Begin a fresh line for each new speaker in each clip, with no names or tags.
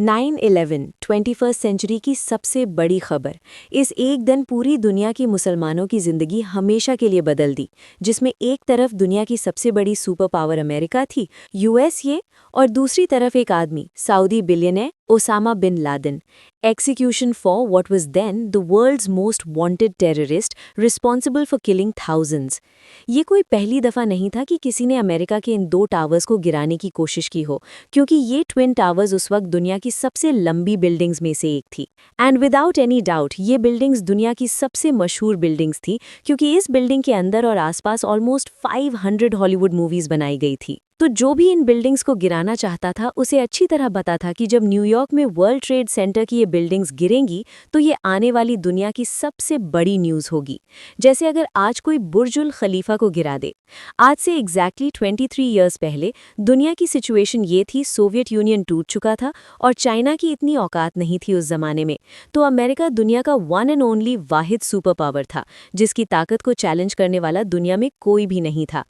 9/11 21वीं सेंचुरी की सबसे बड़ी खबर। इस एक दिन पूरी दुनिया की मुसलमानों की जिंदगी हमेशा के लिए बदल दी, जिसमें एक तरफ दुनिया की सबसे बड़ी सुपर पावर अमेरिका थी, यूएस ये, और दूसरी तरफ एक आदमी, Saudi billionaire Osama bin Laden, execution for what was then the world's most wanted terrorist responsible for killing thousands. ये कोई पहली दफा नहीं था कि किसी ने अमेरिका के इन दो टावर्स को गिराने की कोशिश की हो, क्योंकि ये ट्विन टावर्स उस वक्त दुनिया की सबसे लंबी बिल्डिंग्स में से एक थी। एंड विदाउट एनी डाउट ये बिल्डिंग्स दुनिया की सबसे मशहूर बिल्डिंग्स थी, क्योंकि इस बिल्डिंग के अंदर और आसपास ऑलमोस्ट 500 हॉलीवुड मूवीज बनाई गई थी। तो जो भी इन बिल्डिंग्स को गिराना चाहता था उसे अच्छी तरह पता था कि जब न्यूयॉर्क में वर्ल्ड ट्रेड सेंटर की ये बिल्डिंग्स गिरेंगी तो ये आने वाली दुनिया की सबसे बड़ी न्यूज़ होगी। जैसे अगर आज कोई बुर्जुल खलीफा को गिरा दे। आज से एग्जैक्टली 23 ईयर्स पहले दुनिया की सिचुएशन ये थी, सोवियत यूनियन टूट चुका था और चाइना की इतनी औकात नहीं थी उस जमाने में, तो अमेरिका दुनिया का one and only Wahid super power था, जिसकी ताकत को चैलेंज करने वाला दुनिया में कोई भी नहीं था।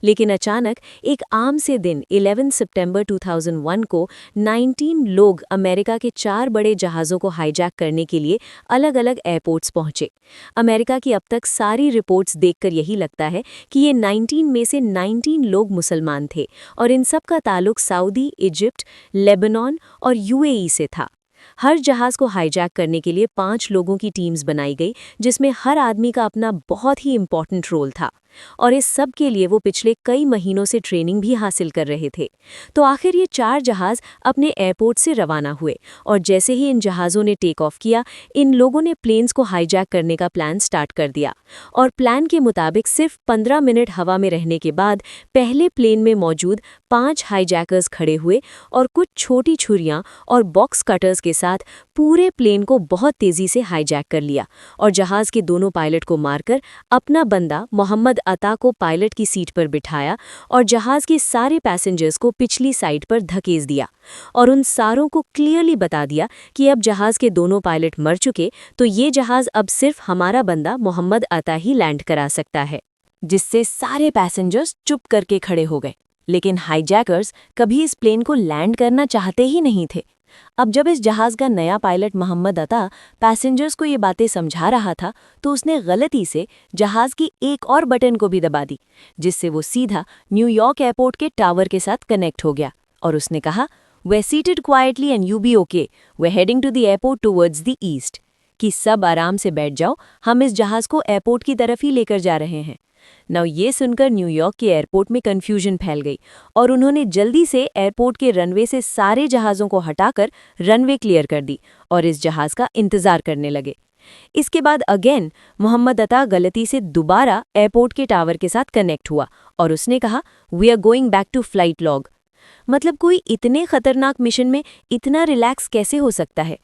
लेकिन अचानक एक आम से दिन 11 सितंबर 2001 को 19 लोग अमेरिका के 4 बड़े जहाज़ों को हाईजैक करने के लिए अलग अलग एयरपोर्ट्स पहुंचे। अमेरिका की अब तक सारी रिपोर्ट्स देखकर यही लगता है कि ये 19 में से 19 लोग मुसलमान थे और इन सब का ताल्लुक सऊदी, इजिप्ट, लेबनान और यूएई से था। हर जहाज़ को हाईजैक करने के लिए 5 लोगों की टीम्स बनाई गई, जिसमें हर आदमी का अपना बहुत ही इम्पोर्टेंट रोल था, और इस सब के लिए वो पिछले कई महीनों से ट्रेनिंग भी हासिल कर रहे थे। तो आखिर ये 4 जहाज़ अपने एयरपोर्ट से रवाना हुए, और जैसे ही इन जहाज़ों ने टेक ऑफ किया, इन लोगों ने प्लेन्स को हाईजैक करने का प्लान स्टार्ट कर दिया। और प्लान के मुताबिक सिर्फ 15 मिनट हवा में रहने के बाद पहले प्लेन में मौजूद 5 हाईजैकर्स खड़े हुए और कुछ छोटी छुरियां और बॉक्स कटर्स के साथ पूरे प्लेन को बहुत तेज़ी से हाईजैक कर लिया और जहाज़ के दोनों पायलट को मारकर अपना बंदा मोहम्मद अता को पायलट की सीट पर बिठाया और जहाज़ के सारे पैसेंजर्स को पिछली साइड पर धकेल दिया और उन सारों को क्लियरली बता दिया कि अब जहाज़ के दोनों पायलट मर चुके, तो ये जहाज़ अब सिर्फ हमारा बंदा मोहम्मद अता ही लैंड करा सकता है। जिससे सारे पैसेंजर्स चुप करके खड़े हो गए। लेकिन हाईजैकर्स कभी इस प्लेन को लैंड करना चाहते ही नहीं थे। अब जब इस जहाज़ का नया पायलट मोहम्मद अता पैसेंजर्स को ये बातें समझा रहा था, तो उसने गलती से जहाज़ की एक और बटन को भी दबा दी, जिससे वो सीधा न्यूयॉर्क एयरपोर्ट के टावर के साथ कनेक्ट हो गया। और उसने कहा, "We're seated quietly and you be okay. We're heading to the airport towards the east." कि सब आराम से बैठ जाओ, हम इस जहाज़ को एयरपोर्ट की तरफ ही लेकर जा रहे हैं। नाउ ये सुनकर न्यूयॉर्क के एयरपोर्ट में कंफ्यूजन फैल गई और उन्होंने जल्दी से एयरपोर्ट के रनवे से सारे जहाज़ों को हटाकर रनवे क्लियर कर दी और इस जहाज़ का इंतज़ार करने लगे। इसके बाद अगेन मोहम्मद अता गलती से दोबारा एयरपोर्ट के टावर के साथ कनेक्ट हुआ और उसने कहा, "we are going back to flight log." मतलब कोई इतने खतरनाक मिशन में इतना रिलैक्स कैसे हो सकता है।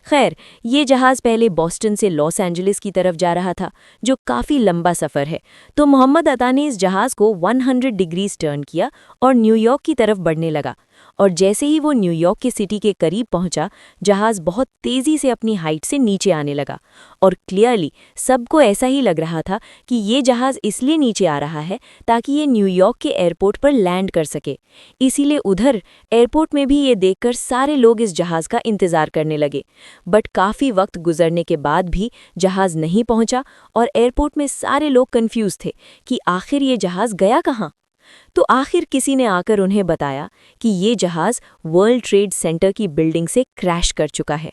खैर, ये जहाज़ पहले बॉस्टन से लॉस एंजलिस की तरफ जा रहा था, जो काफ़ी लंबा सफ़र है, तो मोहम्मद अता ने इस जहाज़ को 100 डिग्रीज टर्न किया और न्यूयॉर्क की तरफ बढ़ने लगा। और जैसे ही वो न्यूयॉर्क की सिटी के करीब पहुंचा, जहाज़ बहुत तेज़ी से अपनी हाइट से नीचे आने लगा और क्लियरली सबको ऐसा ही लग रहा था कि ये जहाज़ इसलिए नीचे आ रहा है ताकि ये न्यूयॉर्क के एयरपोर्ट पर लैंड कर सके। इसीलिए उधर एयरपोर्ट में भी ये देखकर सारे लोग इस जहाज़ का इंतज़ार करने लगे। बट काफ़ी वक्त गुजरने के बाद भी जहाज़ नहीं पहुंचा और एयरपोर्ट में सारे लोग कंफ्यूज थे कि आखिर ये जहाज़ गया कहाँ। तो आखिर किसी ने आकर उन्हें बताया कि ये जहाज़ वर्ल्ड ट्रेड सेंटर की बिल्डिंग से क्रैश कर चुका है।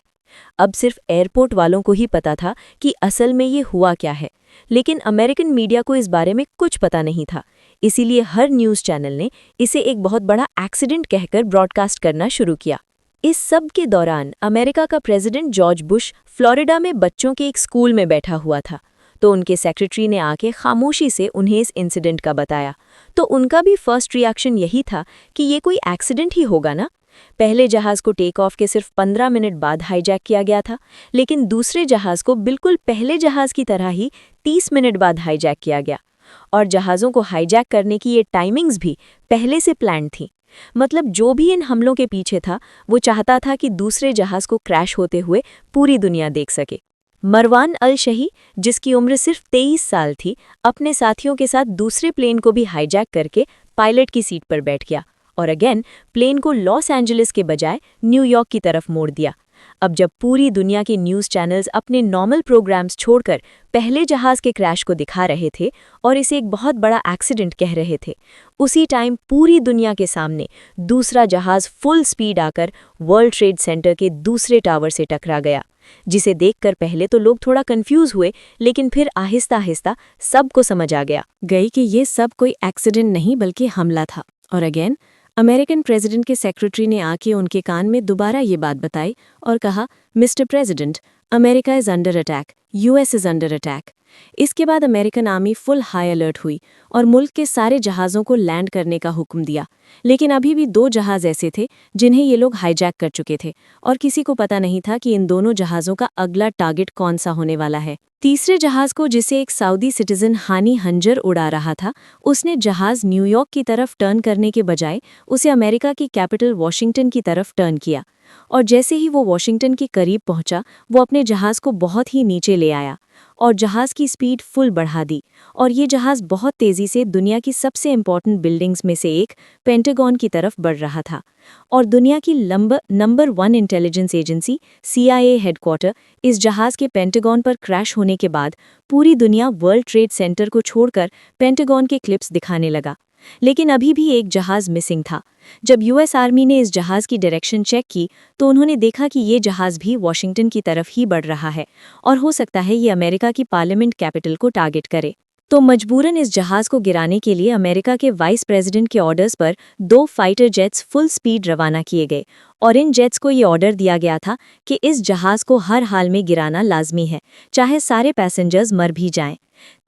अब सिर्फ एयरपोर्ट वालों को ही पता था कि असल में ये हुआ क्या है, लेकिन अमेरिकन मीडिया को इस बारे में कुछ पता नहीं था। इसीलिए हर न्यूज़ चैनल ने इसे एक बहुत बड़ा एक्सीडेंट कहकर ब्रॉडकास्ट करना शुरू किया। इस सब के दौरान अमेरिका का प्रेसिडेंट जॉर्ज बुश फ्लोरिडा में बच्चों के एक स्कूल में बैठा हुआ था, तो उनके सेक्रेटरी ने आके खामोशी से उन्हें इस इंसिडेंट का बताया। तो उनका भी फर्स्ट रिएक्शन यही था कि ये कोई एक्सीडेंट ही होगा ना। पहले जहाज़ को टेक ऑफ के सिर्फ 15 मिनट बाद हाईजैक किया गया था, लेकिन दूसरे जहाज़ को बिल्कुल पहले जहाज़ की तरह ही 30 मिनट बाद हाईजैक किया गया। और जहाज़ों को हाईजैक करने की ये टाइमिंग्स भी पहले से प्लान थी। मतलब जो भी इन हमलों के पीछे था, वो चाहता था कि दूसरे जहाज़ को क्रैश होते हुए पूरी दुनिया देख सके। मरवान अल शही, जिसकी उम्र सिर्फ 23 साल थी, अपने साथियों के साथ दूसरे प्लेन को भी हाईजैक करके पायलट की सीट पर बैठ गया और अगेन प्लेन को लॉस एंजलिस के बजाय न्यूयॉर्क की तरफ मोड़ दिया। अब जब पूरी दुनिया के न्यूज़ चैनल्स अपने नॉर्मल प्रोग्राम्स छोड़कर पहले जहाज़ के क्रैश को दिखा रहे थे और इसे एक बहुत बड़ा एक्सीडेंट कह रहे थे, उसी टाइम पूरी दुनिया के सामने दूसरा जहाज़ फुल स्पीड आकर वर्ल्ड ट्रेड सेंटर के दूसरे टावर से टकरा गया, जिसे देखकर पहले तो लोग थोड़ा कंफ्यूज हुए, लेकिन फिर आहिस्ता आहिस्ता सबको समझ आ गया कि ये सब कोई एक्सीडेंट नहीं बल्कि हमला था। और अगेन अमेरिकन प्रेसिडेंट के सेक्रेटरी ने आके उनके कान में दोबारा ये बात बताई और कहा, mister president, America is under attack, US is under attack. इसके बाद American army full high alert हुई और मुल्क के सारे जहाज़ों को लैंड करने का हुक्म दिया। लेकिन अभी भी 2 जहाज़ ऐसे थे जिन्हें ये लोग हाईजैक कर चुके थे और किसी को पता नहीं था कि इन दोनों जहाज़ों का अगला टारगेट कौन सा होने वाला है। तीसरे जहाज़ को, जिसे एक सऊदी सिटीजन हानी हंजर उड़ा रहा था, उसने जहाज़ न्यूयॉर्क की तरफ टर्न करने के बजाय उसे अमेरिका की कैपिटल वॉशिंगटन की तरफ टर्न किया और जैसे ही वो वॉशिंगटन के करीब पहुंचा, वो अपने जहाज़ को बहुत ही नीचे ले आया और जहाज़ की स्पीड फुल बढ़ा दी और ये जहाज़ बहुत तेज़ी से दुनिया की सबसे इम्पॉर्टेंट बिल्डिंग्स में से एक पेंटागन की तरफ बढ़ रहा था। और दुनिया की number 1 intelligence agency CIA headquarter इस जहाज़ के पेंटागन पर क्रैश होने के बाद पूरी दुनिया वर्ल्ड ट्रेड सेंटर को छोड़कर पेंटागन के क्लिप्स दिखाने लगा। लेकिन अभी भी एक जहाज़ मिसिंग था। जब यूएस आर्मी ने इस जहाज़ की डायरेक्शन चेक की तो उन्होंने देखा कि ये जहाज़ भी वॉशिंगटन की तरफ ही बढ़ रहा है और हो सकता है ये अमेरिका की पार्लियामेंट कैपिटल को टारगेट करे। तो मजबूरन इस जहाज़ को गिराने के लिए अमेरिका के वाइस प्रेसिडेंट के ऑर्डर्स पर 2 फाइटर जेट्स फुल स्पीड रवाना किए गए और इन जेट्स को ये ऑर्डर दिया गया था कि इस जहाज़ को हर हाल में गिराना लाजमी है, चाहे सारे पैसेंजर्स मर भी जाएं।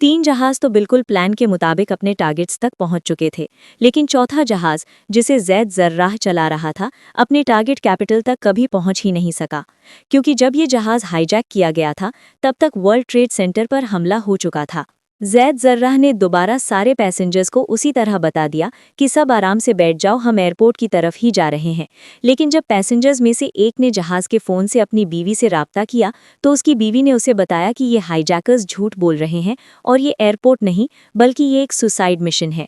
3 जहाज़ तो बिल्कुल प्लान के मुताबिक अपने टारगेट्स तक पहुंच चुके थे, लेकिन चौथा जहाज़, जिसे ज़ैद ज़र्राह चला रहा था, अपने टारगेट कैपिटल तक कभी पहुंच ही नहीं सका, क्योंकि जब ये जहाज़ हाईजैक किया गया था तब तक वर्ल्ड ट्रेड सेंटर पर हमला हो चुका था। ज़ैद ज़र्राह ने दोबारा सारे पैसेंजर्स को उसी तरह बता दिया कि सब आराम से बैठ जाओ, हम एयरपोर्ट की तरफ ही जा रहे हैं। लेकिन जब पैसेंजर्स में से एक ने जहाज़ के फ़ोन से अपनी बीवी से राब्ता किया तो उसकी बीवी ने उसे बताया कि ये हाईजैकर्स झूठ बोल रहे हैं और ये एयरपोर्ट नहीं बल्कि ये एक सुसाइड मिशन है।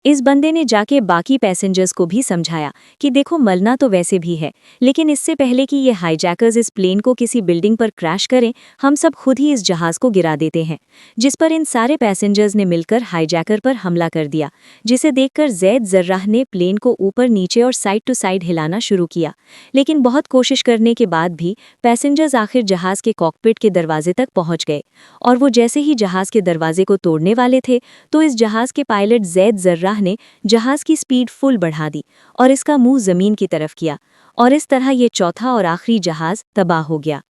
इस बंदे ने जाके बाकी पैसेंजर्स को भी समझाया कि देखो, मरना तो वैसे भी है, लेकिन इससे पहले कि ये हाईजैकर्स इस प्लेन को किसी बिल्डिंग पर क्रैश करें, हम सब खुद ही इस जहाज़ को गिरा देते हैं। जिस पर इन सारे पैसेंजर्स ने मिलकर हाईजैकर पर हमला कर दिया, जिसे देखकर ज़ैद ज़र्राह ने प्लेन को ऊपर नीचे और साइड टू साइड हिलाना शुरू किया। लेकिन बहुत कोशिश करने के बाद भी पैसेंजर्स आखिर जहाज़ के कॉकपिट के दरवाजे तक पहुंच गए और वो जैसे ही जहाज़ के दरवाजे को तोड़ने वाले थे तो इस जहाज़ के पायलट ज़ैद ज़र्राह ने जहाज की स्पीड फुल बढ़ा दी और इसका मुंह जमीन की तरफ किया और इस तरह ये चौथा और आखिरी जहाज तबाह हो गया।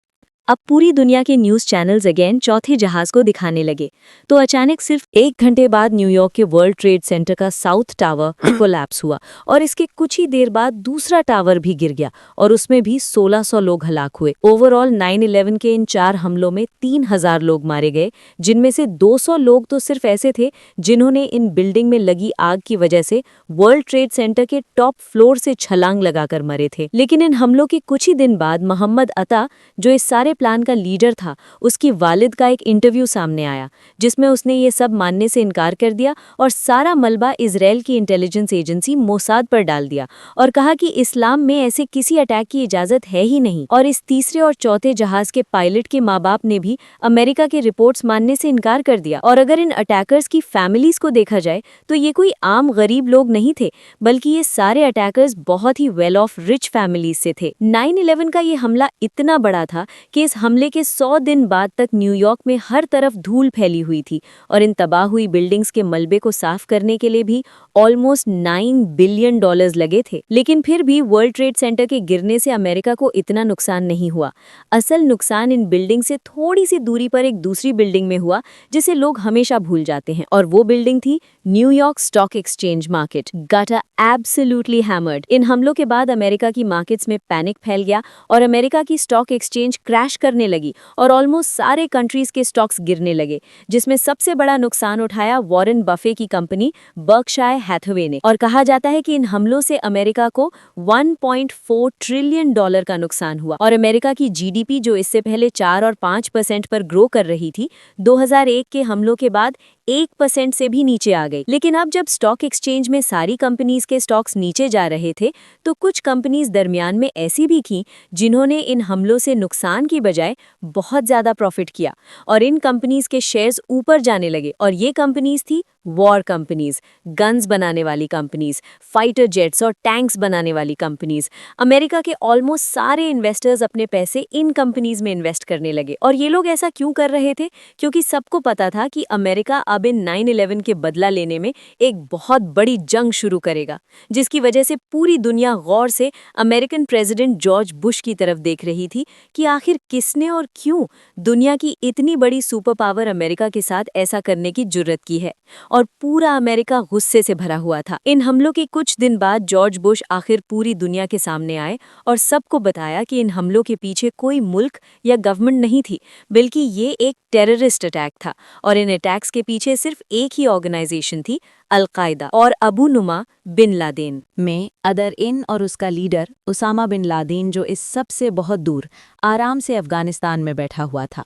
अब पूरी दुनिया के न्यूज़ चैनल्स अगेन चौथे जहाज को दिखाने लगे तो अचानक सिर्फ 1 घंटे बाद न्यूयॉर्क के वर्ल्ड ट्रेड सेंटर का साउथ टावर कोलैप्स हुआ और इसके कुछ ही देर बाद दूसरा टावर भी गिर गया और उसमें भी 1600 लोग हलाक हुए। ओवरऑल 9/11 के इन 4 हमलों में 3000 लोग मारे गए, जिनमें से 200 लोग तो सिर्फ ऐसे थे जिन्होंने इन बिल्डिंग में लगी आग की वजह से वर्ल्ड ट्रेड सेंटर के टॉप फ्लोर से छलांग लगाकर मरे थे। लेकिन इन हमलों के कुछ ही दिन बाद मोहम्मद अता, जो इस सारे प्लान का लीडर था, उसकी वालिद का एक इंटरव्यू सामने आया जिसमें उसने ये सब मानने से इनकार कर दिया और सारा मलबा इजराइल की इंटेलिजेंस एजेंसी मोसाद पर डाल दिया और कहा कि इस्लाम में ऐसे किसी अटैक की इजाजत है ही नहीं। और इस तीसरे और चौथे जहाज के पायलट के माँ बाप ने भी अमेरिका के रिपोर्ट्स मानने से इनकार कर दिया। और अगर इन अटैकर्स की फैमिलीज को देखा जाए तो ये कोई आम गरीब लोग नहीं थे, बल्कि ये सारे अटैकर्स बहुत ही वेल ऑफ रिच फैमिलीज से थे। 9/11 का ये हमला इतना बड़ा था कि इस हमले के 100 दिन बाद तक न्यूयॉर्क में हर तरफ धूल फैली हुई थी और इन तबाह हुई बिल्डिंग्स के मलबे को साफ करने के लिए भी ऑलमोस्ट $9 बिलियन लगे थे। लेकिन फिर भी वर्ल्ड ट्रेड सेंटर के गिरने से अमेरिका को इतना नुकसान नहीं हुआ। असल नुकसान इन बिल्डिंग से थोड़ी सी दूरी पर एक दूसरी बिल्डिंग में हुआ जिसे लोग हमेशा भूल जाते हैं, और वो बिल्डिंग थी New York stock exchange market. Got absolutely hammered. इन हमलों के बाद अमेरिका की मार्केट्स में पैनिक फैल गया और अमेरिका की स्टॉक एक्सचेंज क्रैश करने लगी और ऑलमोस्ट सारे कंट्रीज के स्टॉक्स गिरने लगे, जिसमें सबसे बड़ा नुकसान उठाया वॉरेन बफे की कंपनी बर्कशायर हैथवे ने। और कहा जाता है कि इन हमलों से अमेरिका को $1.4 ट्रिलियन का नुकसान हुआ और अमेरिका की जीडीपी, जो इससे पहले 4 और 5% पर ग्रो कर रही थी, 2001 के हमलों के बाद 1% से भी नीचे आ गई। लेकिन अब जब स्टॉक एक्सचेंज में सारी कंपनीज के स्टॉक्स नीचे जा रहे थे, तो कुछ कंपनीज दरमियान में ऐसी भी थीं जिन्होंने इन हमलों से नुकसान की बजाय बहुत ज्यादा प्रॉफिट किया और इन कंपनीज के शेयर्स ऊपर जाने लगे। और ये कंपनीज थी वॉर कंपनीज, गन्स बनाने वाली कंपनीज, फाइटर जेट्स और टैंक्स बनाने वाली कंपनीज। अमेरिका के ऑलमोस्ट सारे इन्वेस्टर्स अपने पैसे इन कंपनीज में इन्वेस्ट करने लगे। और ये लोग ऐसा क्यों कर रहे थे? क्योंकि सबको पता था कि अमेरिका अब इन 9/11 के बदला लेने में एक बहुत बड़ी जंग शुरू करेगा, जिसकी वजह से पूरी दुनिया गौर से अमेरिकन प्रेसिडेंट जॉर्ज बुश की तरफ देख रही थी कि आखिर किसने और क्यों दुनिया की इतनी बड़ी सुपर पावर अमेरिका के साथ ऐसा करने की जुर्रत की है। और पूरा अमेरिका गुस्से से भरा हुआ था। इन हमलों के कुछ दिन बाद जॉर्ज बुश आखिर पूरी दुनिया के सामने आए और सबको बताया कि इन हमलों के पीछे कोई मुल्क या गवर्नमेंट नहीं थी, बल्कि ये एक टेररिस्ट अटैक था। और इन अटैक्स के पीछे सिर्फ एक ही ऑर्गेनाइजेशन थी, अल-कायदा और अबू नुमा बिन लादेन
में अदर इन और उसका लीडर उसामा बिन लादेन, जो इस सब से बहुत दूर आराम से अफगानिस्तान में बैठा हुआ था।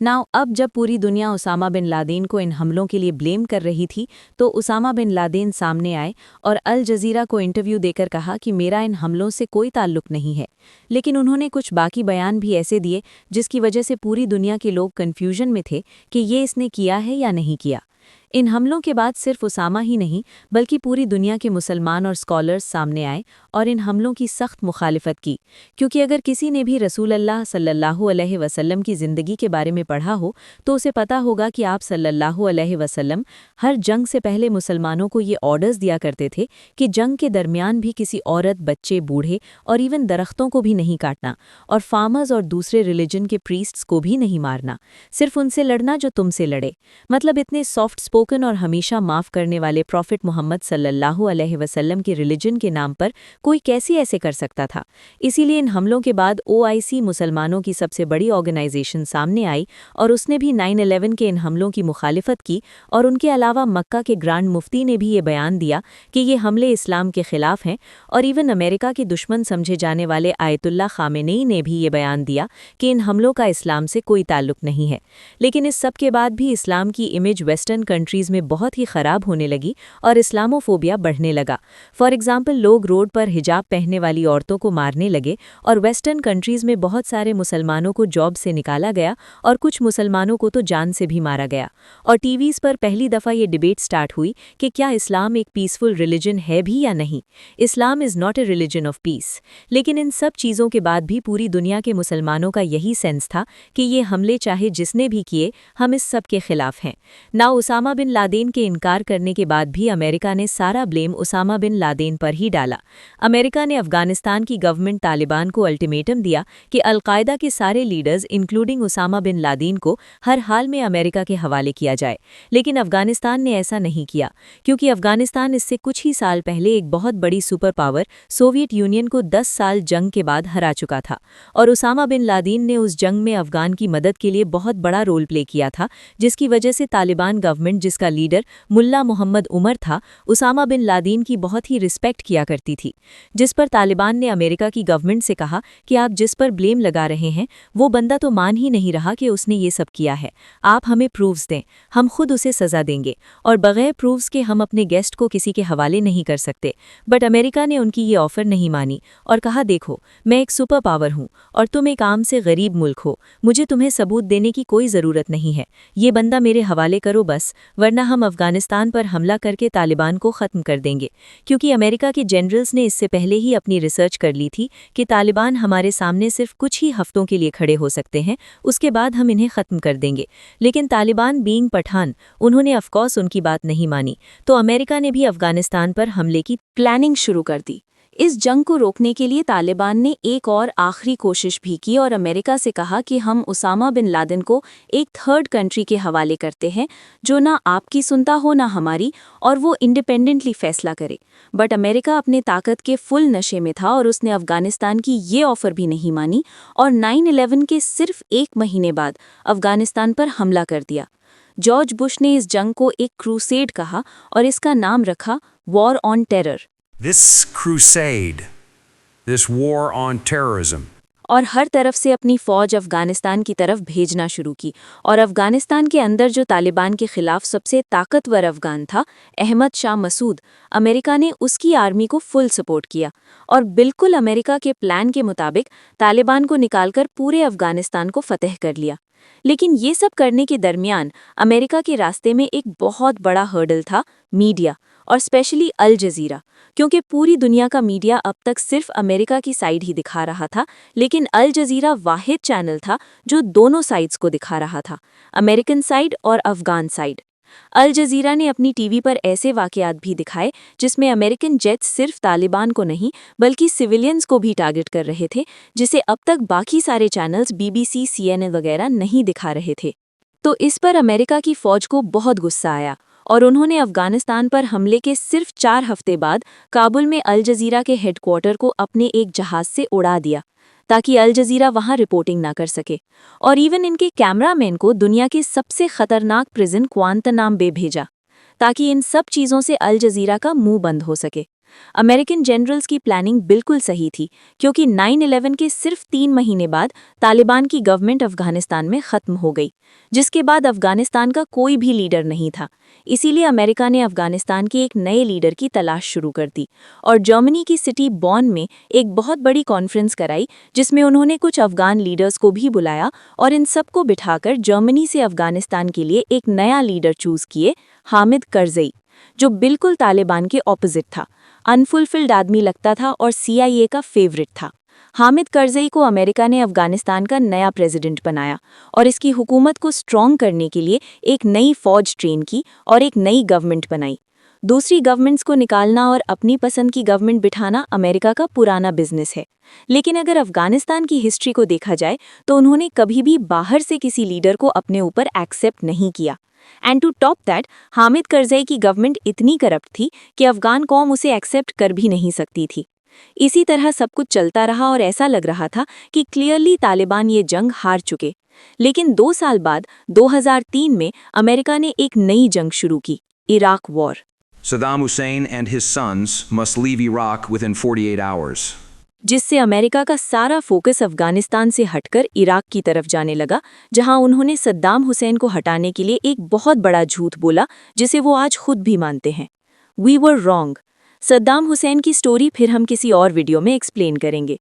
नाउ अब जब पूरी दुनिया उसामा बिन लादेन को इन हमलों के लिए ब्लेम कर रही थी, तो उसामा बिन लादेन सामने आए और अल जजीरा को इंटरव्यू देकर कहा कि मेरा इन हमलों से कोई ताल्लुक नहीं है। लेकिन उन्होंने कुछ बाकी बयान भी ऐसे दिए जिसकी वजह से पूरी दुनिया के लोग कन्फ्यूजन में थे कि ये इसने किया है या नहीं किया। इन हमलों के बाद सिर्फ उसामा ही नहीं बल्कि पूरी दुनिया के मुसलमान और स्कॉलर्स सामने आए और इन हमलों की सख्त मुखालिफत की, क्योंकि अगर किसी ने भी रसूल अल्लाह सल्लल्लाहु अलैहि वसल्लम की ज़िंदगी के बारे में पढ़ा हो तो उसे पता होगा कि आप सल्लल्लाहु अलैहि वसल्लम हर जंग से पहले मुसलमानों को ये ऑर्डर्स दिया करते थे कि जंग के दरमियान भी किसी औरत, बच्चे, बूढ़े और इवन दरख्तों को भी नहीं काटना, और फार्मर्स और दूसरे रिलीजन के प्रीस्ट्स को भी नहीं मारना, सिर्फ उनसे लड़ना जो तुमसे लड़े। मतलब इतने सॉफ्ट स्पोकन और हमेशा माफ़ करने वाले प्रॉफिट मोहम्मद सल्लल्लाहु अलैहि वसल्लम के रिलीजन के नाम पर कोई कैसे ऐसे कर सकता था? इसीलिए इन हमलों के बाद OIC मुसलमानों की सबसे बड़ी ऑर्गेनाइजेशन सामने आई और उसने भी 9/11 के इन हमलों की मुखालिफत की। और उनके अलावा मक्का के ग्रांड मुफ्ती ने भी ये बयान दिया कि ये हमले इस्लाम के खिलाफ हैं। और इवन अमेरिका के दुश्मन समझे जाने वाले आयतुल्ला खामेनेई ने भी ये बयान दिया कि इन हमलों का इस्लाम से कोई ताल्लुक नहीं है। लेकिन इस सब के बाद भी इस्लाम की इमेज वेस्टर्न कंट्रीज़ में बहुत ही ख़राब होने लगी और इस्लामोफोबिया बढ़ने लगा। फॉर एग्जाम्पल, लोग रोड पर हिजाब पहनने वाली औरतों को मारने लगे और वेस्टर्न कंट्रीज़ में बहुत सारे मुसलमानों को जॉब से निकाला गया और कुछ मुसलमानों को तो जान से भी मारा गया। और टीवीज़ पर पहली दफ़ा ये डिबेट स्टार्ट हुई कि क्या इस्लाम एक पीसफुल रिलीजन है भी या नहीं। Islam is not a religion of peace. लेकिन इन सब चीज़ों के बाद भी पूरी दुनिया के मुसलमानों का यही सेंस था कि ये हमले चाहे जिसने भी किए, हम इस सब के खिलाफ हैं। ना उसामा बिन लादेन के इनकार करने के बाद भी अमेरिका ने सारा ब्लेम उसामा बिन लादेन पर ही डाला। अमेरिका ने अफगानिस्तान की गवर्नमेंट तालिबान को अल्टीमेटम दिया कि अल-कायदा के सारे leaders including Osama bin Laden को हर हाल में अमेरिका के हवाले किया जाए। लेकिन अफगानिस्तान ने ऐसा नहीं किया, क्योंकि अफगानिस्तान इससे कुछ ही साल पहले एक बहुत बड़ी सुपर पावर सोवियत यूनियन को 10 साल जंग के बाद हरा चुका था। और उसामा बिन लादेन ने उस जंग में अफगान की मदद के लिए बहुत बड़ा रोल प्ले किया था, जिसकी वजह से तालिबान गवर्नमेंट, जिसका लीडर मुल्ला मोहम्मद उमर था, उसामा बिन लादेन की बहुत ही रिस्पेक्ट किया करती थी। जिस पर तालिबान ने अमेरिका की गवर्नमेंट से कहा कि आप जिस पर ब्लेम लगा रहे हैं वो बंदा तो मान ही नहीं रहा कि उसने ये सब किया है, आप हमें प्रूफ्स दें, हम खुद उसे सज़ा देंगे, और बगैर प्रूफ्स के हम अपने गेस्ट को किसी के हवाले नहीं कर सकते। बट अमेरिका ने उनकी ये ऑफ़र नहीं मानी और कहा, देखो मैं एक सुपर पावर हूँ और तुम एक आम से गरीब मुल्क हो, मुझे तुम्हें सबूत देने की कोई ज़रूरत नहीं है, ये बंदा मेरे हवाले करो बस, वरना हम अफगानिस्तान पर हमला करके तालिबान को ख़त्म कर देंगे। क्योंकि अमेरिका के जनरल्स ने इससे पहले ही अपनी रिसर्च कर ली थी कि तालिबान हमारे सामने सिर्फ कुछ ही हफ्तों के लिए खड़े हो सकते हैं, उसके बाद हम इन्हें ख़त्म कर देंगे। लेकिन तालिबान बीइंग पठान, उन्होंने ऑफकोर्स उनकी बात नहीं मानी, तो अमेरिका ने भी अफगानिस्तान पर हमले की प्लानिंग शुरू कर दी। इस जंग को रोकने के लिए तालिबान ने एक और आखिरी कोशिश भी की और अमेरिका से कहा कि हम उसामा बिन लादेन को एक थर्ड कंट्री के हवाले करते हैं जो ना आपकी सुनता हो ना हमारी, और वो इंडिपेंडेंटली फैसला करे। बट अमेरिका अपने ताकत के फुल नशे में था और उसने अफगानिस्तान की ये ऑफ़र भी नहीं मानी और 9/11 के सिर्फ 1 महीने बाद अफगानिस्तान पर हमला कर दिया। जॉर्ज बुश ने इस जंग को एक क्रूसेड कहा और इसका नाम रखा war on terror.
This crusade, this war on terrorism,
और हर तरफ से अपनी फ़ौज अफ़गानिस्तान की तरफ भेजना शुरू की। और अफ़गानिस्तान के अंदर जो तालिबान के ख़िलाफ़ सबसे ताकतवर अफ़गान था, अहमद शाह मसूद, अमेरिका ने उसकी आर्मी को फुल सपोर्ट किया और बिल्कुल अमेरिका के प्लान के मुताबिक तालिबान को निकालकर पूरे अफ़गानिस्तान को फ़तह कर लिया। लेकिन ये सब करने के दरमियान अमेरिका के रास्ते में एक बहुत बड़ा हर्डल था, मीडिया, और स्पेशली अल जज़ीरा, क्योंकि पूरी दुनिया का मीडिया अब तक सिर्फ अमेरिका की साइड ही दिखा रहा था, लेकिन अल जज़ीरा वाहिद चैनल था जो दोनों साइड्स को दिखा रहा था, अमेरिकन साइड और अफ़गान साइड। अल जज़ीरा ने अपनी टीवी पर ऐसे वाक़यात भी दिखाए जिसमें अमेरिकन जेट्स सिर्फ तालिबान को नहीं बल्कि सिविलियंस को भी टारगेट कर रहे थे, जिसे अब तक बाकी सारे चैनल्स BBC, CNN वगैरह नहीं दिखा रहे थे। तो इस पर अमेरिका की फ़ौज को बहुत गुस्सा आया और उन्होंने अफ़गानिस्तान पर हमले के सिर्फ 4 हफ्ते बाद काबुल में अल जज़ीरा के हेडक्वार्टर को अपने एक जहाज़ से उड़ा दिया ताकि अल जज़ीरा वहां रिपोर्टिंग ना कर सके, और इवन इनके कैमरामैन को दुनिया के सबसे खतरनाक प्रिजन ग्वांतानामो बे भेजा ताकि इन सब चीज़ों से अल जज़ीरा का मुंह बंद हो सके। अमेरिकन जनरल्स की प्लानिंग बिल्कुल सही थी, क्योंकि 9/11 के सिर्फ 3 महीने बाद तालिबान की गवर्नमेंट अफगानिस्तान में ख़त्म हो गई, जिसके बाद अफगानिस्तान का कोई भी लीडर नहीं था। इसीलिए अमेरिका ने अफगानिस्तान के एक नए लीडर की तलाश शुरू कर दी और जर्मनी की सिटी बॉन में एक बहुत बड़ी कॉन्फ्रेंस कराई, जिसमें उन्होंने कुछ अफगान लीडर्स को भी बुलाया और इन सबको बिठाकर जर्मनी से अफगानिस्तान के लिए एक नया लीडर चूज़ किए, हामिद करज़ई, जो बिल्कुल तालिबान के ऑपोजिट था, अनफुलफिल्ड आदमी लगता था और CIA का फेवरेट था। हामिद करज़ई को अमेरिका ने अफगानिस्तान का नया प्रेसिडेंट बनाया और इसकी हुकूमत को स्ट्रॉन्ग करने के लिए एक नई फ़ौज ट्रेन की और एक नई गवर्नमेंट बनाई। दूसरी गवर्नमेंट्स को निकालना और अपनी पसंद की गवर्नमेंट बिठाना अमेरिका का पुराना बिजनेस है, लेकिन अगर अफगानिस्तान की हिस्ट्री को देखा जाए तो उन्होंने कभी भी बाहर से किसी लीडर को अपने ऊपर एक्सेप्ट नहीं किया। And to top that, Hamid Karzai की गवर्नमेंट इतनी करप्ट थी कि अफगान कौम उसे एक्सेप्ट कर भी नहीं सकती थी। इसी तरह सब कुछ चलता रहा और ऐसा लग रहा था कि क्लियरली तालिबान ये जंग हार चुके। लेकिन 2 साल बाद 2003 में अमेरिका ने एक नई जंग शुरू की, Iraq war.
Saddam Hussein and his sons must leave Iraq within 48 hours.
जिससे अमेरिका का सारा फोकस अफगानिस्तान से हटकर इराक की तरफ जाने लगा, जहां उन्होंने सद्दाम हुसैन को हटाने के लिए एक बहुत बड़ा झूठ बोला, जिसे वो आज खुद भी मानते हैं। We were wrong. Saddam Hussein की स्टोरी फिर हम किसी और वीडियो में एक्सप्लेन करेंगे।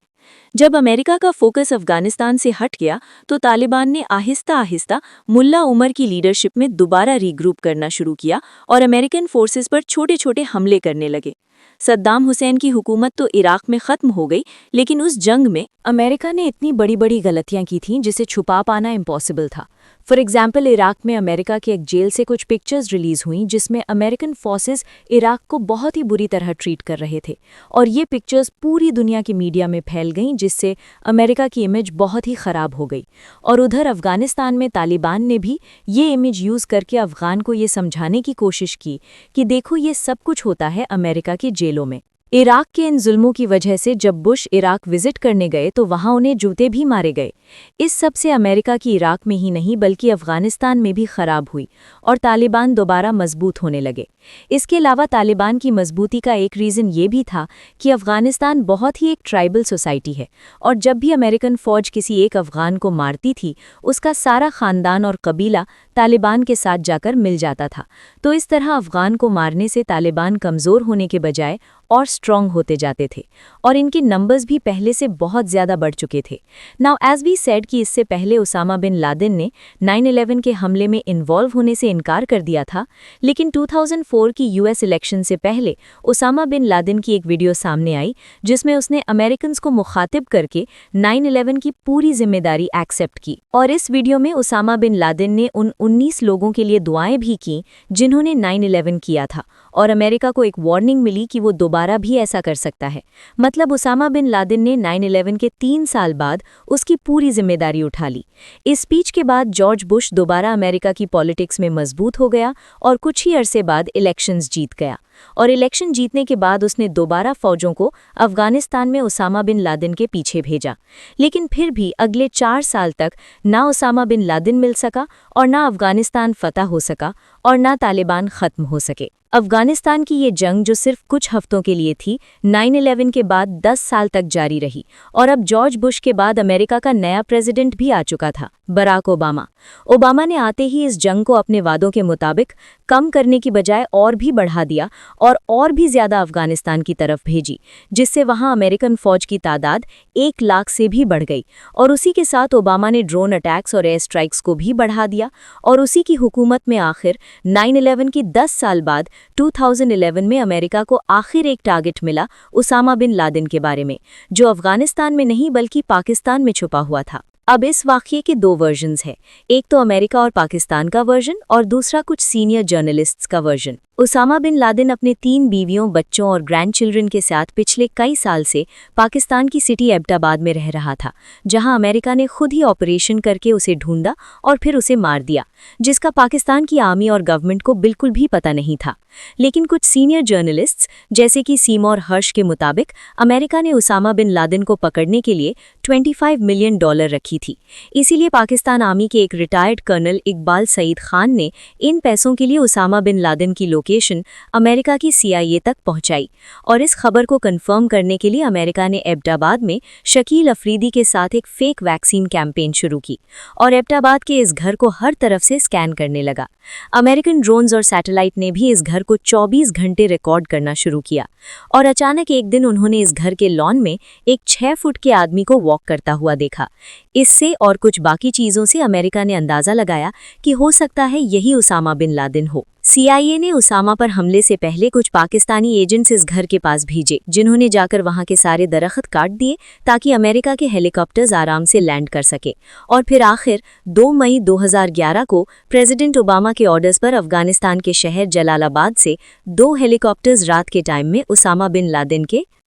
जब अमेरिका का फोकस अफगानिस्तान से हट गया तो तालिबान ने आहिस्ता आहिस्ता मुल्ला उमर की लीडरशिप में दोबारा रीग्रुप करना शुरू किया और अमेरिकन फोर्सेस पर छोटे छोटे हमले करने लगे। सद्दाम हुसैन की हुकूमत तो इराक में ख़त्म हो गई, लेकिन उस जंग में अमेरिका ने इतनी बड़ी बड़ी गलतियां की थीं जिसे छुपा पाना इम्पॉसिबल था। फॉर एग्जाम्पल, इराक में अमेरिका के एक जेल से कुछ पिक्चर्स रिलीज हुईं जिसमें अमेरिकन फोर्सेस इराक को बहुत ही बुरी तरह ट्रीट कर रहे थे, और ये पिक्चर्स पूरी दुनिया की मीडिया में फैल गईं, जिससे अमेरिका की इमेज बहुत ही ख़राब हो गई। और उधर अफगानिस्तान में तालिबान ने भी ये इमेज यूज़ करके अफगान को ये समझाने की कोशिश की कि देखो ये सब कुछ होता है अमेरिका की जेलों में। इराक के इन जुल्मों की वजह से जब बुश इराक विजिट करने गए तो वहां उन्हें जूते भी मारे गए। इस सब से अमेरिका की इराक में ही नहीं बल्कि अफगानिस्तान में भी खराब हुई और तालिबान दोबारा मजबूत होने लगे। इसके अलावा तालिबान की मजबूती का एक रीज़न ये भी था कि अफगानिस्तान बहुत ही एक ट्राइबल सोसाइटी है, और जब भी अमेरिकन फ़ौज किसी एक अफगान को मारती थी उसका सारा ख़ानदान और कबीला तालिबान के साथ जाकर मिल जाता था। तो इस तरह अफगान को मारने से तालिबान कमज़ोर होने के बजाय और स्ट्रॉन्ग होते जाते थे, और इनके नंबर्स भी पहले से बहुत ज़्यादा बढ़ चुके थे। नाउ एज वी सेड कि इससे पहले उसामा बिन लादेन ने 9/11 के हमले में इन्वॉल्व होने से इनकार कर दिया था, लेकिन 2004 की US इलेक्शन से पहले उसामा बिन लादेन की एक वीडियो सामने आई जिसमें उसने अमेरिकन्स को मुखातिब करके 9/11 की पूरी जिम्मेदारी एक्सेप्ट की, और इस वीडियो में उसामा बिन लादेन ने उन 19 लोगों के लिए दुआएं भी की जिन्होंने 9/11 किया था, और अमेरिका को एक वार्निंग मिली कि वो दोबारा भी ऐसा कर सकता है। मतलब उसामा बिन लादेन ने 9/11 के 3 साल बाद उसकी पूरी जिम्मेदारी उठा ली। इस स्पीच के बाद जॉर्ज बुश दोबारा अमेरिका की पॉलिटिक्स में मजबूत हो गया और कुछ ही अरसे बाद इलेक्शंस जीत गया। और इलेक्शन जीतने के बाद उसने दोबारा फौजों को अफगानिस्तान में उसामा बिन लादेन के पीछे भेजा। लेकिन फिर भी अगले 4 साल तक ना उसामा बिन लादेन मिल सका और ना अफगानिस्तान फतह हो सका और ना तालिबान खत्म हो सके। अफगानिस्तान की ये जंग जो सिर्फ कुछ हफ्तों के लिए थी, 9/11 के बाद 10 साल तक जारी रही और अब जॉर्ज बुश के बाद अमेरिका का नया प्रेसिडेंट भी आ चुका था, बराक ओबामा। ओबामा ने आते ही इस जंग को अपने वादों के मुताबिक कम करने की बजाय और भी बढ़ा दिया और भी ज्यादा अफगानिस्तान की तरफ भेजी, जिससे वहां अमेरिकन फौज की तादाद 1 लाख से भी बढ़ गई। और उसी के साथ ओबामा ने ड्रोन अटैक्स और एयर स्ट्राइक्स को भी बढ़ा दिया और उसी की हुकूमत में आखिर 9/11 की 10 साल बाद 2011 में अमेरिका को आखिर एक टारगेट मिला उसामा बिन लादेन के बारे में, जो अफगानिस्तान में नहीं बल्कि पाकिस्तान में छुपा हुआ था। अब इस वाक़ये के 2 वर्जन्स हैं, एक तो अमेरिका और पाकिस्तान का वर्जन और दूसरा कुछ सीनियर जर्नलिस्ट्स का वर्जन। उसामा बिन लादेन अपने 3 बीवियों, बच्चों और ग्रैंड चिल्ड्रन के साथ पिछले कई साल से पाकिस्तान की सिटी एबटाबाद में रह रहा था, जहां अमेरिका ने खुद ही ऑपरेशन करके उसे ढूंढा और फिर उसे मार दिया, जिसका पाकिस्तान की आर्मी और गवर्नमेंट को बिल्कुल भी पता नहीं था। लेकिन कुछ सीनियर जर्नलिस्ट्स जैसे कि सीमोर हर्श के मुताबिक अमेरिका ने उसामा बिन लादेन को पकड़ने के लिए $25 मिलियन रखी थी। इसीलिए पाकिस्तान आर्मी के एक रिटायर्ड कर्नल इकबाल सईद खान ने इन पैसों के लिए उसामा बिन लादेन की लोकेशन अमेरिका की CIA तक पहुंचाई और इस खबर को कंफर्म करने के लिए अमेरिका ने एबटाबाद में शकील अफरीदी के साथ एक फेक वैक्सीन कैंपेन शुरू की और एबटाबाद के इस घर को हर तरफ से स्कैन करने लगा। अमेरिकन ड्रोन्स और सैटेलाइट ने भी इस घर को 24 घंटे रिकॉर्ड करना शुरू किया और अचानक एक दिन उन्होंने इस घर के लॉन में एक 6 फुट के आदमी को वॉक करता हुआ देखा। इससे और कुछ बाकी चीज़ों से अमेरिका ने अंदाज़ा लगाया कि हो सकता है यही उसामा बिन लादेन हो। CIA ने उसामा पर हमले से पहले कुछ पाकिस्तानी एजेंट्स इस घर के पास भेजे, जिन्होंने जाकर वहां के सारे दरख्त काट दिए ताकि अमेरिका के हेलीकॉप्टर्स आराम से लैंड कर सके। और फिर आखिर 2 मई 2011 को प्रेसिडेंट ओबामा के ऑर्डर्स पर अफगानिस्तान के शहर जलालाबाद से 2 हेलीकॉप्टर्स रात के टाइम में उसामा बिन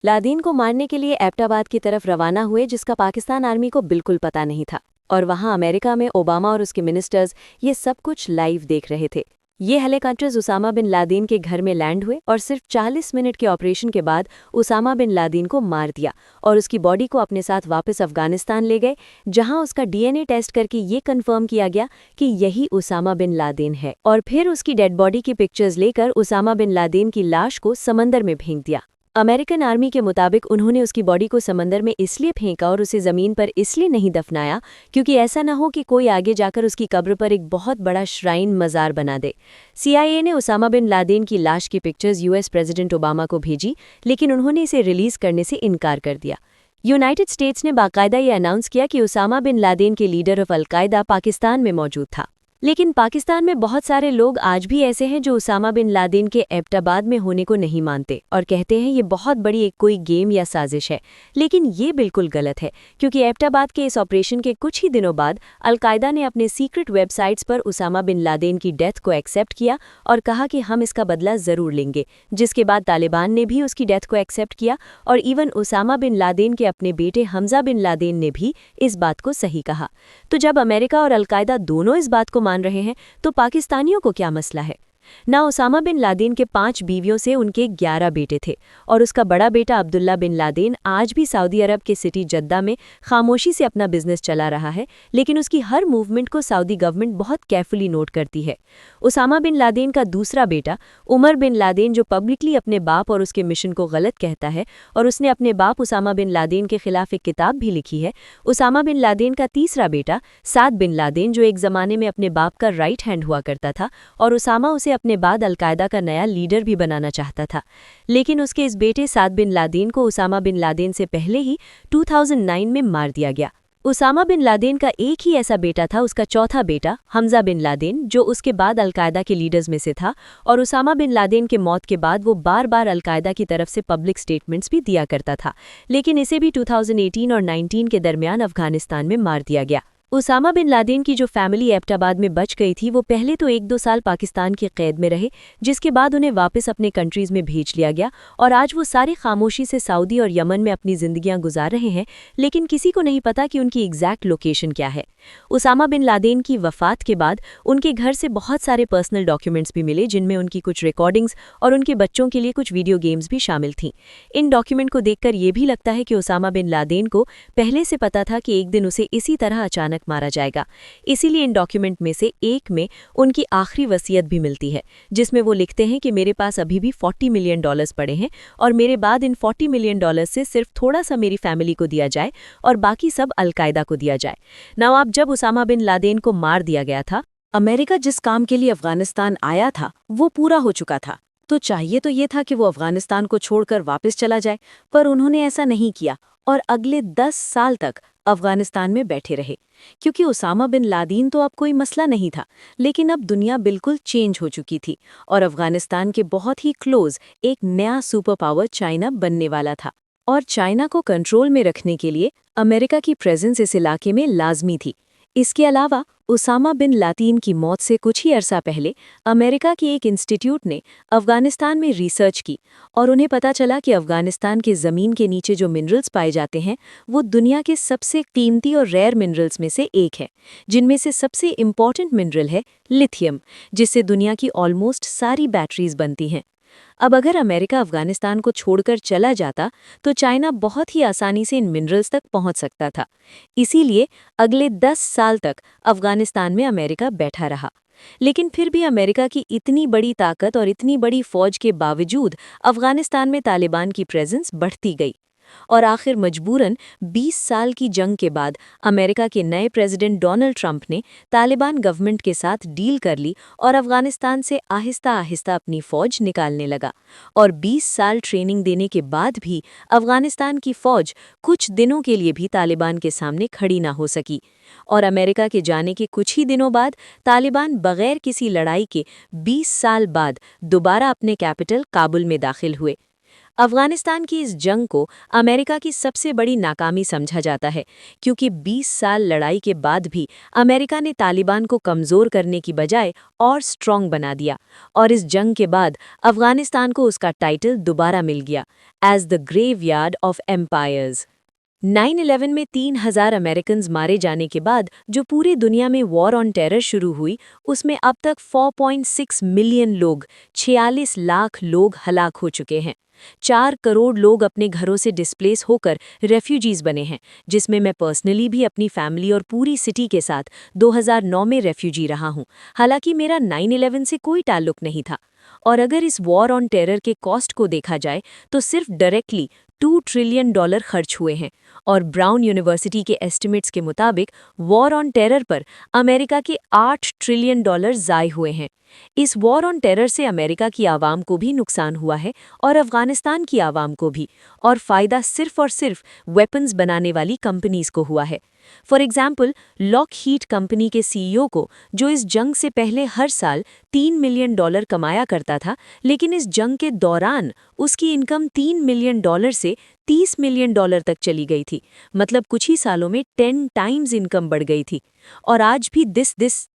लादेन को मारने के लिए एबटाबाद की तरफ रवाना हुए, जिसका पाकिस्तान आर्मी को बिल्कुल पता नहीं था। और वहां अमेरिका में ओबामा और उसके मिनिस्टर्स ये सब कुछ लाइव देख रहे थे। ये हेलीकॉप्टर्स उसामा बिन लादेन के घर में लैंड हुए और सिर्फ 40 मिनट के ऑपरेशन के बाद उसामा बिन लादेन को मार दिया और उसकी बॉडी को अपने साथ वापस अफगानिस्तान ले गए, जहां उसका DNA टेस्ट करके ये कंफर्म किया गया कि यही उसामा बिन लादेन है। और फिर उसकी डेड बॉडी की पिक्चर्स लेकर उसामा बिन लादेन की लाश को समंदर में फेंक दिया। अमेरिकन आर्मी के मुताबिक उन्होंने उसकी बॉडी को समंदर में इसलिए फेंका और उसे ज़मीन पर इसलिए नहीं दफनाया क्योंकि ऐसा न हो कि कोई आगे जाकर उसकी कब्र पर एक बहुत बड़ा श्राइन मज़ार बना दे। CIA ने उसामा बिन लादेन की लाश की पिक्चर्स US प्रेसिडेंट ओबामा को भेजी, लेकिन उन्होंने इसे रिलीज़ करने से इनकार कर दिया। यूनाइटेड स्टेट्स ने बाकायदा ये अनाउंस किया कि उसामा बिन लादेन के लीडर ऑफ अल-कायदा पाकिस्तान में मौजूद था। लेकिन पाकिस्तान में बहुत सारे लोग आज भी ऐसे हैं जो उसामा बिन लादेन के एबटाबाद में होने को नहीं मानते और कहते हैं ये बहुत बड़ी एक कोई गेम या साजिश है। लेकिन ये बिल्कुल गलत है, क्योंकि एबटाबाद के इस ऑपरेशन के कुछ ही दिनों बाद अल-कायदा ने अपने सीक्रेट वेबसाइट्स पर उसामा बिन लादेन की डेथ को एक्सेप्ट किया और कहा कि हम इसका बदला ज़रूर लेंगे, जिसके बाद तालिबान ने भी उसकी डेथ को एक्सेप्ट किया और इवन उसामा बिन लादेन के अपने बेटे हमजा बिन लादेन ने भी इस बात को सही कहा। तो जब अमेरिका और अल-कायदा दोनों इस बात को मान रहे हैं तो पाकिस्तानियों को क्या मसला है? ना उसामा बिन लादेन के 5 बीवियों से उनके 11 बेटे थे और उसका बड़ा बेटा अब्दुल्ला बिन लादेन आज भी सऊदी अरब के सिटी जद्दा में खामोशी से अपना बिजनेस चला रहा है, लेकिन उसकी हर मूवमेंट को सऊदी गवर्नमेंट बहुत केयरफुली नोट करती है। उसामा बिन लादेन का दूसरा बेटा उमर बिन लादेन, जो पब्लिकली अपने बाप और उसके मिशन को गलत कहता है और उसने अपने बाप उसामा बिन लादेन के खिलाफ एक किताब भी लिखी है। उसामा बिन लादेन का तीसरा बेटा साद बिन लादेन, जो एक ज़माने में अपने बाप का राइट हैंड हुआ करता था और उसामा उसे अपने बाद अल-कायदा का नया लीडर भी बनाना चाहता था, लेकिन उसके इस बेटे साद बिन लादेन को उसामा बिन लादेन से पहले ही 2009 में मार दिया गया। उसामा बिन लादेन का एक ही ऐसा बेटा था, उसका चौथा बेटा हमजा बिन लादेन, जो उसके बाद अल-कायदा के लीडर्स में से था और उसामा बिन लादेन के मौत के बाद वो बार बार अल-कायदा की तरफ से पब्लिक स्टेटमेंट्स भी दिया करता था, लेकिन इसे भी 2018 और 19 के दरमियान अफगानिस्तान में मार दिया गया। उसामा बिन लादेन की जो फैमिली एबटाबाद में बच गई थी वो पहले तो 1-2 साल पाकिस्तान की कैद में रहे, जिसके बाद उन्हें वापस अपने कंट्रीज में भेज लिया गया और आज वो सारे खामोशी से सऊदी और यमन में अपनी जिंदगियां गुजार रहे हैं, लेकिन किसी को नहीं पता कि उनकी एग्जैक्ट लोकेशन क्या है। उसामा बिन लादेन की वफात के बाद उनके घर से बहुत सारे पर्सनल डॉक्यूमेंट्स भी मिले, जिनमें उनकी कुछ रिकॉर्डिंग्स और उनके बच्चों के लिए कुछ वीडियो गेम्स भी शामिल थीं। इन डॉक्यूमेंट को देखकर ये भी लगता है कि उसामा बिन लादेन को पहले से पता था कि एक दिन उसे इसी तरह अचानक मारा जाएगा। इसीलिए इन डॉक्यूमेंट में से एक में उनकी आखिरी वसीयत भी मिलती है, जिसमें वो लिखते हैं कि मेरे पास अभी भी $40 मिलियन पड़े हैं और मेरे बाद इन $40 मिलियन से सिर्फ थोड़ा सा मेरी फैमिली को दिया जाए और बाकी सब अलकायदा को दिया जाए। नवाब, जब उसामा बिन लादेन को मार दिया गया था, अमेरिका जिस काम के लिए अफगानिस्तान आया था वो पूरा हो चुका था, तो चाहिए तो ये था कि वो अफगानिस्तान को छोड़कर वापस चला जाए, पर उन्होंने ऐसा नहीं किया और अगले 10 साल तक अफगानिस्तान में बैठे रहे। क्योंकि उसामा बिन लादेन तो अब कोई मसला नहीं था, लेकिन अब दुनिया बिल्कुल चेंज हो चुकी थी और अफगानिस्तान के बहुत ही क्लोज एक नया सुपर पावर चाइना बनने वाला था। और चाइना को कंट्रोल में रखने के लिए अमेरिका की प्रेजेंस इस इलाके में लाजमी थी। इसके अलावा उसामा बिन लादेन की मौत से कुछ ही अरसा पहले अमेरिका की एक इंस्टीट्यूट ने अफगानिस्तान में रिसर्च की और उन्हें पता चला कि अफगानिस्तान के ज़मीन के नीचे जो मिनरल्स पाए जाते हैं वो दुनिया के सबसे कीमती और रेयर मिनरल्स में से एक है, जिनमें से सबसे इम्पॉर्टेंट मिनरल है लिथियम, जिससे दुनिया की ऑलमोस्ट सारी बैटरीज बनती हैं। अब अगर अमेरिका अफगानिस्तान को छोड़कर चला जाता तो चाइना बहुत ही आसानी से इन मिनरल्स तक पहुंच सकता था। इसीलिए अगले 10 साल तक अफगानिस्तान में अमेरिका बैठा रहा। लेकिन फिर भी अमेरिका की इतनी बड़ी ताकत और इतनी बड़ी फौज के बावजूद अफगानिस्तान में तालिबान की प्रेजेंस बढ़ती गई और आखिर मजबूरन 20 साल की जंग के बाद अमेरिका के नए प्रेसिडेंट डोनाल्ड ट्रंप ने तालिबान गवर्नमेंट के साथ डील कर ली और अफगानिस्तान से आहिस्ता आहिस्ता अपनी फौज निकालने लगा। और 20 साल ट्रेनिंग देने के बाद भी अफगानिस्तान की फौज कुछ दिनों के लिए भी तालिबान के सामने खड़ी ना हो सकी और अमेरिका के जाने के कुछ ही दिनों बाद तालिबान बगैर किसी लड़ाई के 20 साल बाद दोबारा अपने कैपिटल काबुल में दाखिल हुए। अफगानिस्तान की इस जंग को अमेरिका की सबसे बड़ी नाकामी समझा जाता है, क्योंकि 20 साल लड़ाई के बाद भी अमेरिका ने तालिबान को कमज़ोर करने की बजाय और स्ट्रॉन्ग बना दिया और इस जंग के बाद अफगानिस्तान को उसका टाइटल दोबारा मिल गया, as the graveyard of empires. 9/11 में 3,000 अमेरिकन मारे जाने के बाद जो पूरी दुनिया में वॉर ऑन टेरर शुरू हुई, उसमें अब तक 4.6 मिलियन लोग, 46 लाख लोग हलाक हो चुके हैं। 4 करोड़ लोग अपने घरों से डिस्प्लेस होकर रेफ्यूजीज बने हैं, जिसमें मैं पर्सनली भी अपनी फैमिली और पूरी सिटी के साथ 2009 में रेफ्यूजी रहा हूं। हालांकि मेरा 9/11 से कोई ताल्लुक नहीं था। और अगर इस वॉर ऑन टेरर के कॉस्ट को देखा जाए तो सिर्फ डायरेक्टली $2 ट्रिलियन खर्च हुए हैं और ब्राउन यूनिवर्सिटी के एस्टिमेट्स के मुताबिक वॉर ऑन टेरर पर अमेरिका के $8 ट्रिलियन ज़ाय हुए हैं। इस वॉर ऑन टेरर से अमेरिका की आवाम को भी नुकसान हुआ है और अफगानिस्तान की आवाम को भी, और फ़ायदा सिर्फ और सिर्फ वेपन्स बनाने वाली कंपनीज को हुआ है। फॉर एग्जाम्पल, लॉकहीड कंपनी के सीईओ को, जो इस जंग से पहले हर साल $3 मिलियन कमाया करता था, लेकिन इस जंग के दौरान उसकी इनकम $3 मिलियन से $30 मिलियन तक चली गई थी। मतलब कुछ ही सालों में 10 टाइम्स इनकम बढ़ गई थी। और आज भी दिस